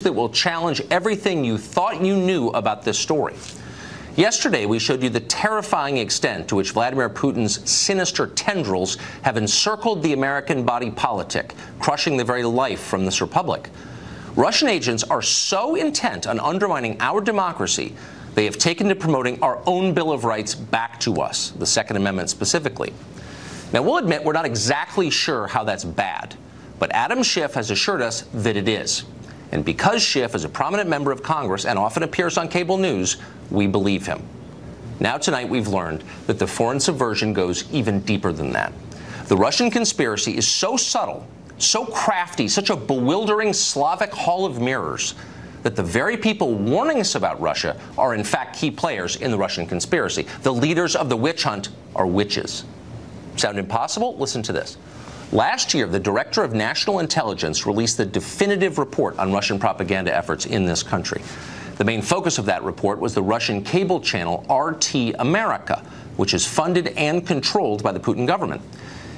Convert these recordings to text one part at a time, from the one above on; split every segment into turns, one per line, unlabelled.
that will challenge everything you thought you knew about this story. Yesterday, we showed you the terrifying extent to which Vladimir Putin's sinister tendrils have encircled the American body politic, crushing the very life from this republic. Russian agents are so intent on undermining our democracy, they have taken to promoting our own Bill of Rights back to us, the Second Amendment specifically. Now, we'll admit we're not exactly sure how that's bad, but Adam Schiff has assured us that it is. And because Schiff is a prominent member of Congress and often appears on cable news, we believe him. Now tonight we've learned that the foreign subversion goes even deeper than that. The Russian conspiracy is so subtle, so crafty, such a bewildering Slavic hall of mirrors, that the very people warning us about Russia are in fact key players in the Russian conspiracy. The leaders of the witch hunt are witches. Sound impossible? Listen to this. Last year, the Director of National Intelligence released the definitive report on Russian propaganda efforts in this country. The main focus of that report was the Russian cable channel RT America, which is funded and controlled by the Putin government.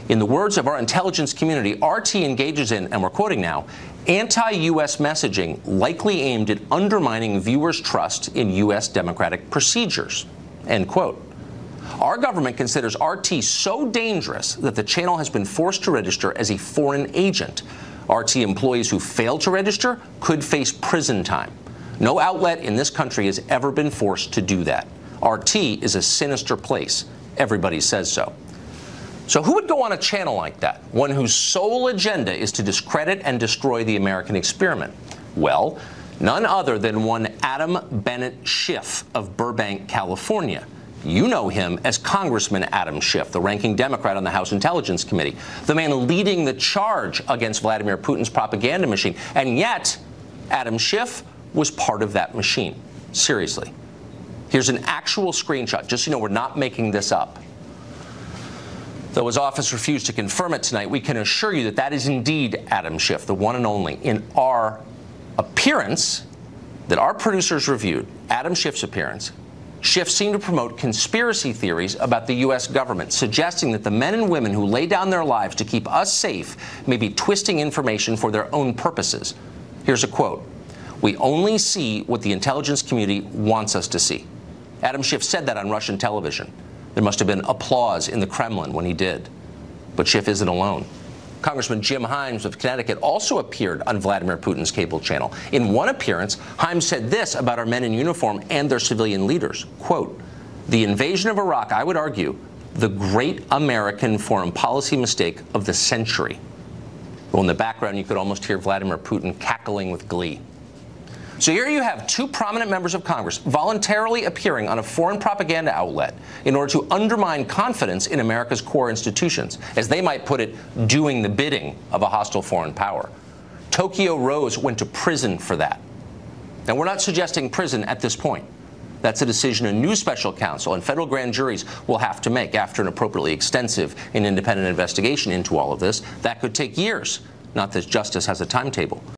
In the words of our intelligence community, RT engages in, and we're quoting now, anti-U.S. messaging likely aimed at undermining viewers' trust in U.S. democratic procedures, end quote. Our government considers RT so dangerous that the channel has been forced to register as a foreign agent. RT employees who fail to register could face prison time. No outlet in this country has ever been forced to do that. RT is a sinister place. Everybody says so. So who would go on a channel like that, one whose sole agenda is to discredit and destroy the American experiment? Well, none other than one Adam Bennett Schiff of Burbank, California. You know him as Congressman Adam Schiff, the ranking Democrat on the House Intelligence Committee, the man leading the charge against Vladimir Putin's propaganda machine. And yet, Adam Schiff was part of that machine. Seriously. Here's an actual screenshot, just so you know we're not making this up. Though his office refused to confirm it tonight, we can assure you that that is indeed Adam Schiff, the one and only. In our appearance that our producers reviewed, Adam Schiff's appearance, Schiff seemed to promote conspiracy theories about the U.S. government, suggesting that the men and women who lay down their lives to keep us safe may be twisting information for their own purposes. Here's a quote. "We only see what the intelligence community wants us to see." Adam Schiff said that on Russian television. There must have been applause in the Kremlin when he did. But Schiff isn't alone. Congressman Jim Himes of Connecticut also appeared on Vladimir Putin's cable channel. In one appearance, Himes said this about our men in uniform and their civilian leaders, quote, "The invasion of Iraq, I would argue, the great American foreign policy mistake of the century." Well, in the background, you could almost hear Vladimir Putin cackling with glee. So here you have two prominent members of Congress voluntarily appearing on a foreign propaganda outlet in order to undermine confidence in America's core institutions, as they might put it, doing the bidding of a hostile foreign power. Tokyo Rose went to prison for that. Now, we're not suggesting prison at this point. That's a decision a new special counsel and federal grand juries will have to make after an appropriately extensive and independent investigation into all of this. That could take years, not that justice has a timetable.